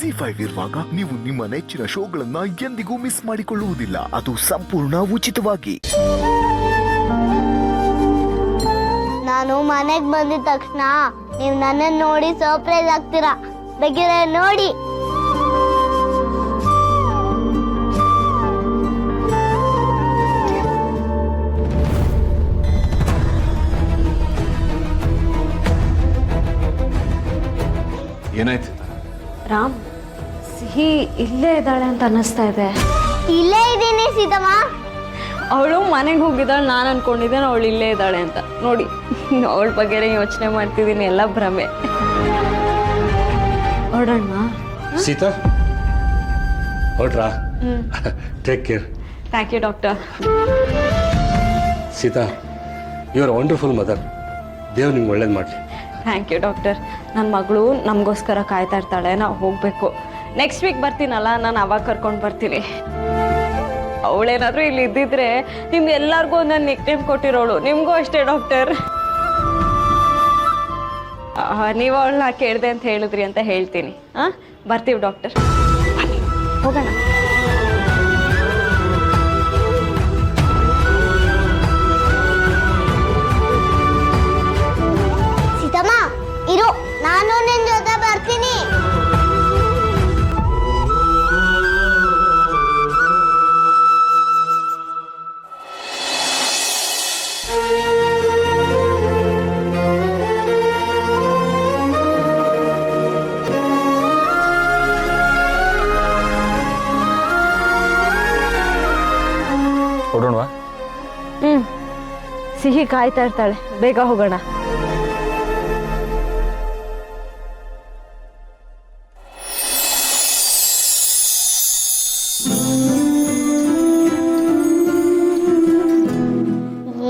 ZEE5 ಇರುವಾಗ ನೀವು ನಿಮ್ಮ ನೆಚ್ಚಿನ ಶೋಗಳನ್ನ ಎಂದಿಗೂ ಮಿಸ್ ಮಾಡಿಕೊಳ್ಳುವುದಿಲ್ಲ. ಅದು ಸಂಪೂರ್ಣ ಉಚಿತವಾಗಿ. ನಾನು ಮನೆಗೆ ಬಂದಿದ ತಕ್ಷಣ ನೀವು ನನ್ನನ್ನು ನೋಡಿ ಸರ್ಪ್ರೈಸ್ ಆಗ್ತೀರಾ. ಬೇಕಿದ್ರೆ ನೋಡಿ. ಏನಾಯ್ತು? ರಾಮ್, ಸಿಹಿ ಇಲ್ಲೇ ಇದ್ದಾಳೆ ಅಂತ ಅನ್ನಿಸ್ತಾ ಇದೆ. ಇಲ್ಲೇ ಇದ್ದೀನಿ ಸೀತಮ್ಮ. ಅವಳು ಮನೆಗೆ ಹೋಗಿದ್ದಾಳೆ, ನಾನು ಅನ್ಕೊಂಡಿದ್ದೇನೆ ಅವಳು ಇಲ್ಲೇ ಇದ್ದಾಳೆ ಅಂತ. ನೋಡಿ, ಅವಳ ಬಗ್ಗೆ ಯೋಚನೆ ಮಾಡ್ತಿದ್ದೀನಿ, ಎಲ್ಲ ಭ್ರಮೆ. ಹೊರಡೋಣ. ಸೀತಾ ಹೊರಡ್ರಾ? Take care. Thank you doctor. Sita, you are wonderful mother. ದೇವ್ರು ನಿಮ್ಗೆ ಒಳ್ಳೇದು ಮಾಡಲಿ. Thank you doctor. ನನ್ನ ಮಗಳು ನಮಗೋಸ್ಕರ ಕಾಯ್ತಾ ಇರ್ತಾಳೆ, ನಾವು ಹೋಗಬೇಕು. ನೆಕ್ಸ್ಟ್ ವೀಕ್ ಬರ್ತೀನಲ್ಲ, ನಾನು ಅವಾಗ ಕರ್ಕೊಂಡು ಬರ್ತೀನಿ. ಅವಳೇನಾದರೂ ಇಲ್ಲಿ ಇದ್ದಿದ್ರೆ ನಿಮ್ಗೆಲ್ಲರಿಗೂ ಒಂದೊಂದು ನಿಕ್ ನೇಮ್ ಕೊಟ್ಟಿರೋಳು, ನಿಮಗೂ ಅಷ್ಟೇ ಡಾಕ್ಟರ್. ನೀವು ಅವಳನ್ನ ಕೇಳಿದೆ ಅಂತ ಹೇಳಿದ್ರಿ ಅಂತ ಹೇಳ್ತೀನಿ. ಹಾಂ, ಬರ್ತೀವಿ ಡಾಕ್ಟರ್, ಹೋಗೋಣ. ಸೀತಮ್ಮ ಇರು, ನಾನು ನಿನ್ ಜೊತೆ ಬರ್ತೀನಿ. ಹೊರಡೋಣವಾ? ಸಿಹಿ ಕಾಯ್ತಾ ಇರ್ತಾಳೆ, ಬೇಗ ಹೋಗೋಣ.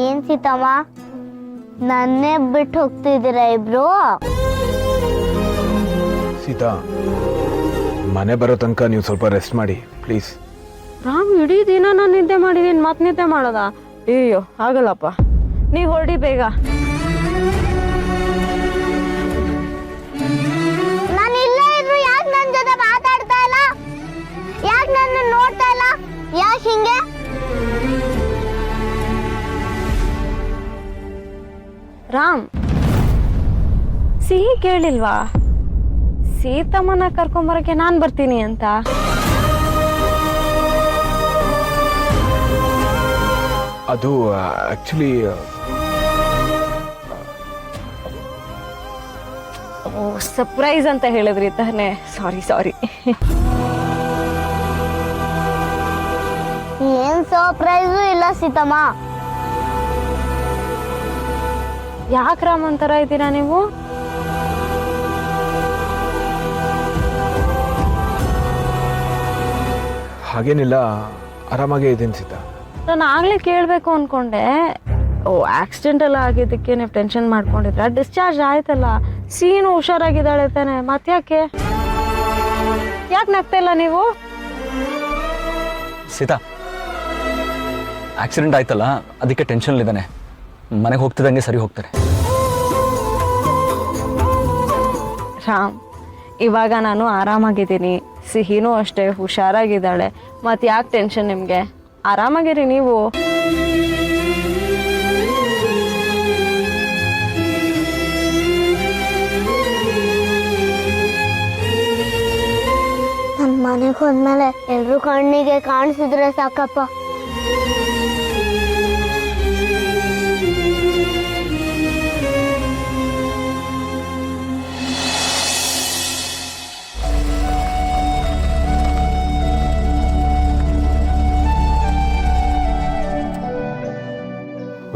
ಏನ್ ಸೀತಮ್ಮ, ನನ್ನೇ ಬಿಟ್ಟು ಹೋಗ್ತಿದ್ದೀರಾ ಇಬ್ರು? ಸೀತಾ, ಮನೆ ಬರೋ ತನಕ ನೀವು ಸ್ವಲ್ಪ ರೆಸ್ಟ್ ಮಾಡಿ ಪ್ಲೀಸ್. ರಾಮ್, ಇಡೀ ದಿನ ನಾನು ನಿದ್ದೆ ಮಾಡಿದ್ದೀನಿ, ಮತ್ತೆ ನಿದ್ದೆ ಮಾಡೋದಾ? ಅಯ್ಯೋ, ಆಗಲ್ಲಪ್ಪ, ನೀವು ಹೊರಡಿ ಬೇಗ. ನಾನು ಇಲ್ಲೇ ಇದ್ರು ಯಾಕೆ ನನ್ನ ಜೊತೆ ಮಾತಾಡ್ತಾ ಇಲ್ಲ? ಯಾಕೆ ನನ್ನ ನೋಡ್ತಾ ಇಲ್ಲ? ಯಾಕೆ ಹಿಂಗೆ? ರಾಮ್, ಸಿಹಿ ಕೇಳಿಲ್ವಾ ಸೀತಮ್ಮನ ಕರ್ಕೊಂಬರಕ್ಕೆ ನಾನು ಬರ್ತೀನಿ ಅಂತ? ಅದು ಆಕ್ಚುಲಿ ಓ, ಸರ್ಪ್ರೈಸ್ ಅಂತ ಹೇಳಿದ್ರಿ ತಾನೆ? ಸಾರಿ. ಏನ್ ಸರ್ಪ್ರೈಸು ಇಲ್ಲ ಸೀತಮ್ಮ. ಯಾಕೆ ರಾಮ್ ಒಂಥರ ಇದ್ದೀರಾ ನೀವು? ಹಾಗೇನಿಲ್ಲ, ಆರಾಮಾಗೇ ಇದ್ದೀನಿ ಸೀತಾ. ನಾನು ಆಗ್ಲೇ ಕೇಳಬೇಕು ಅನ್ಕೊಂಡೆ. ಓ, ಆಕ್ಸಿಡೆಂಟ್ ಎಲ್ಲ ಆಗಿದ್ದಕ್ಕೆ ನೀವು ಟೆನ್ಷನ್ ಮಾಡ್ಕೊಂಡಿದ್ರ? ಡಿಸ್ಚಾರ್ಜ್ ಆಯ್ತಲ್ಲ, ಸೀನು ಹುಷಾರಾಗಿದ್ದಾಳೆ ತಾನೆ, ಮತ್ತ್ಯಾಕೆ ನಗ್ತಾ ಇಲ್ಲ ನೀವು? ಸೀತಾ, ಆಕ್ಸಿಡೆಂಟ್ ಆಯ್ತಲ್ಲ, ಅದಕ್ಕೆ ಟೆನ್ಷನ್ ಇದ್ದಾನೆ. ಮನೆಗೆ ಹೋಗ್ತಿದ್ದಂಗೆ ಸರಿ ಹೋಗ್ತಾರೆ. ರಾಮ್, ಇವಾಗ ನಾನು ಆರಾಮಾಗಿದ್ದೀನಿ, ಸಿಹಿನೂ ಅಷ್ಟೇ ಹುಷಾರಾಗಿದ್ದಾಳೆ, ಮತ್ತೆ ಯಾಕೆ ಟೆನ್ಷನ್ ನಿಮಗೆ? ಆರಾಮಾಗಿರಿ ನೀವು. ನನ್ನ ಮನೆಗೆ ಹೋದ್ಮೇಲೆ ಎಲ್ರು ಕಣ್ಣಿಗೆ ಕಾಣಿಸಿದ್ರೆ ಸಾಕಪ್ಪ.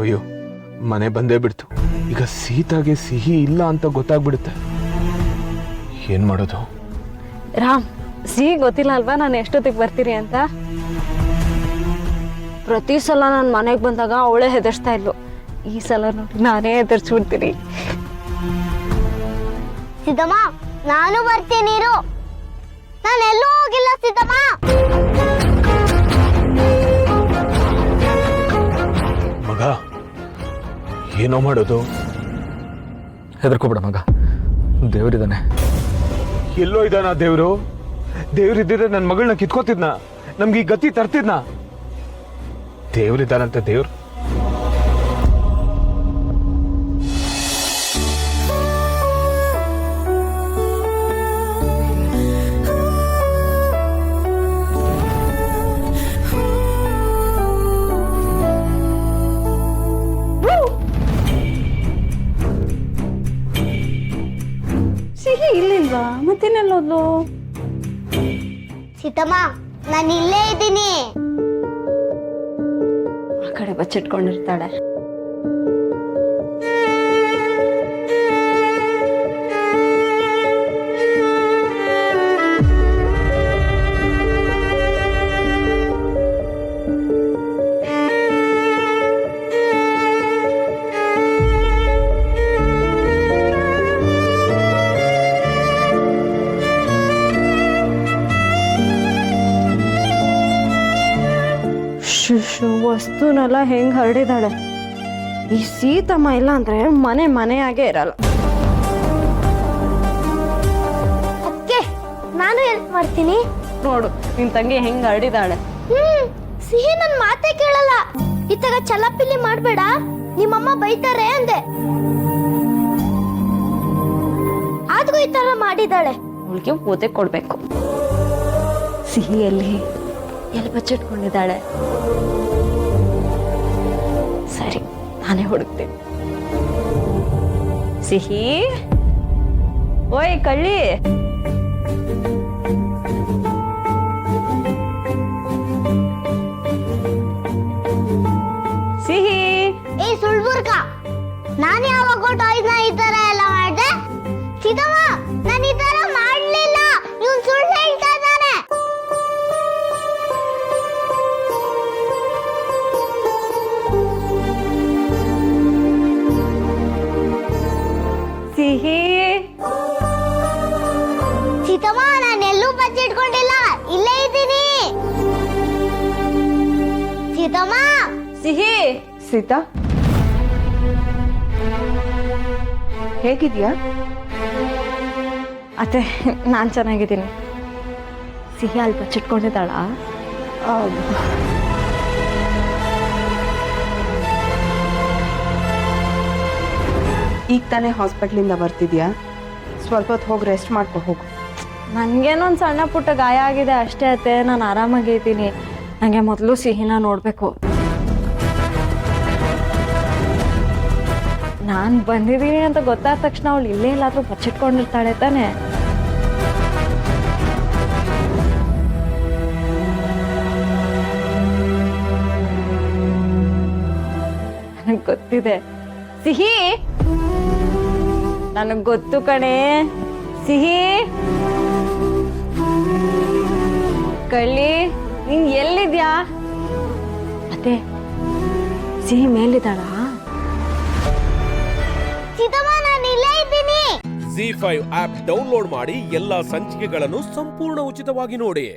ಅಯ್ಯೋ, ಮನೆ ಬಂದೇ ಬಿಡ್ತು. ಈಗ ಸೀತಾಗೆ ಸಿಹಿ ಇಲ್ಲ ಅಂತ ಗೊತ್ತಾಗ್ಬಿಡುತ್ತೆ. ಏನ್ ಮಾಡೋದು? ರಾಮ್, ಸಿಹಿ ಗೊತ್ತಿಲ್ಲ ಅಲ್ವಾ ನಾನು ಎಷ್ಟೊತ್ತಿಗೆ ಬರ್ತೀರಿ ಅಂತ? ಪ್ರತಿ ಸಲ ನಾನು ಮನೆಗೆ ಬಂದಾಗ ಅವಳೇ ಹೆದರ್ಸ್ತಾ ಇದ್ಲು. ಈ ಸಲ ನೋಡಿ ನಾನೇ ಹೆದರ್ಸ್ಬಿಡ್ತೀನಿ. ಸೀತಮ್ಮ, ನಾನು ಬರ್ತೀನಿ ಇರು. ನಾನು ಎಲ್ಲೂ ಹೋಗಿಲ್ಲ ಸೀತಮ್ಮ. ಮಗ, ಏನೋ ಮಾಡೋದು? ಹೆದರ್ಕೋಬೇಡ ಮಗ, ದೇವರಿದ್ದಾನೆ. ಎಲ್ಲೋ ಇದ್ದಾನ ದೇವ್ರು? ದೇವ್ರಿದ್ದಿದ್ರೆ ನನ್ನ ಮಗಳನ್ನ ಕಿತ್ಕೋತಿದ್ನ, ನಮ್ಗೆ ಈ ಗತಿ ತರ್ತಿದ್ನ. ದೇವ್ರಿದ್ದಾನಂತ ದೇವ್ರು. ಸಿಹಿ ಇಲ್ಲಿಲ್ವಾ? ಮತ್ತೇನೆಲ್ಲೋದ್ಲು? ಸೀತಮ್ಮ ನಾನು ಇಲ್ಲೇ ಇದ್ದೀನಿ. ಆ ಕಡೆ ಬಚ್ಚಿಟ್ಕೊಂಡಿರ್ತಾಳೆ. ವಸ್ತುನೆಲ್ಲ ಹೆಂಗ್ ಹರಡಿದಾಳೆ. ಈ ಸೀತಮ್ಮ ಇಲ್ಲ ಅಂದ್ರೆ ಮನೆಯಾಗೆ ಇರಲ್ಲ. ಅದಕ್ಕೆ ನಾನು ಹೆಲ್ಪ್ ಮಾಡ್ತೀನಿ. ನೋಡು ನಿನ್ ತಂಗಿ ಹೆಂಗ್ ಹರಡಿದಾಳೆ. ಸಿಹಿ ನನ್ ಮಾತೇ ಕೇಳಲ್ಲ. ಇತ್ತಾಗ ಚಲಪಿಲಿ ಮಾಡ್ಬೇಡ, ನಿಮ್ಮಮ್ಮ ಬೈತಾರೆ ಅಂದೆ. ಆದ್ಗೂ ಈ ತರ ಮಾಡಿದಾಳೆ. ಅವಳಿಗೆ ಓದೆ ಕೊಡ್ಬೇಕು. ಸಿಹಿಯಲ್ಲಿ ಎಲ್ಲಿ ಬಚ್ಚಿಟ್ಕೊಂಡಿದ್ದಾಳೆ? ಸರಿ, ನಾನೇ ಹುಡುಕ್ತೀನಿ. ಸಿಹಿ, ಓಯ್ ಕಳ್ಳಿ, ಸಿಹಿ. ಏ ಸುಳ್ಬುರ್ಕ, ನಾನು ಯಾವಾಗ ಟಾಯ್ಸ್ನ ಈ ತರ ಎಲ್ಲ ಮಾಡ್ದೆ? ಸೀತಮ್ಮ ನಾನು ಈ ತರ ಮಾಡ್ಲಿಲ್ಲ. ಇವ್ನು ಸುಳ್ಳು ಹೇಳ್ತಾ ಇದ್ದಾನೆ. ಸಿಹಿ, ಸೀತಮ್ಮ ನಾನು ಎಲ್ಲೂ ಬಚ್ಚಿಟ್ಕೊಂಡಿಲ್ಲ, ಇಲ್ಲೇ ಇದ್ದೀನಿ. ಸೀತಮ್ಮ. ಸಿಹಿ. ಸೀತಾ, ಹೇಗಿದ್ಯಾ? ಅತ್ತೆ, ನಾನು ಚೆನ್ನಾಗಿದ್ದೀನಿ. ಸಿಹಿ ಅಲ್ಲಿ ಬಚ್ಚಿಟ್ಕೊಂಡಿದ್ದಾಳ? ಈಗ ತಾನೇ ಹಾಸ್ಪಿಟ್ಲಿಂದ ಬರ್ತಿದ್ಯಾ? ಸ್ವಲ್ಪ ಹೊತ್ತು ಹೋಗಿ ರೆಸ್ಟ್ ಮಾಡ್ಕೊ ಹೋಗು. ನನಗೇನೊಂದು ಸಣ್ಣ ಪುಟ್ಟ ಗಾಯ ಆಗಿದೆ ಅಷ್ಟೇ ಅತ್ತೆ. ನಾನು ಆರಾಮಾಗಿದ್ದೀನಿ. ನನಗೆ ಮೊದಲು ಸಿಹಿನ ನೋಡಬೇಕು. ನಾನು ಬಂದಿದ್ದೀನಿ ಅಂತ ಗೊತ್ತಾದ ತಕ್ಷಣ ಅವಳು ಇಲ್ಲೇ ಎಲ್ಲಾದರೂ ಬಚ್ಚಿಟ್ಕೊಂಡಿರ್ತಾಳೆ ತಾನೆ. ನನಗೆ ಗೊತ್ತಿದೆ. ಸಿಹಿ, ನನಗೆ ಗೊತ್ತು ಕಣೆ. ಸಿಹಿ, ಕಳ್ಳಿ, ನೀನ್ ಎಲ್ಲಿದ್ಯಾ? ಅತ್ತೆ, ಸಿಹಿ ಮೇಲಿದ್ದಾಳ? ಸೀತಮ್ಮ ನಾನು ಇಲ್ಲೇ ಇದ್ದೀನಿ. ZEE5 ಆಪ್ ಡೌನ್ಲೋಡ್ ಮಾಡಿ ಎಲ್ಲಾ ಸಂಚಿಕೆಗಳನ್ನು ಸಂಪೂರ್ಣ ಉಚಿತವಾಗಿ ನೋಡಿ.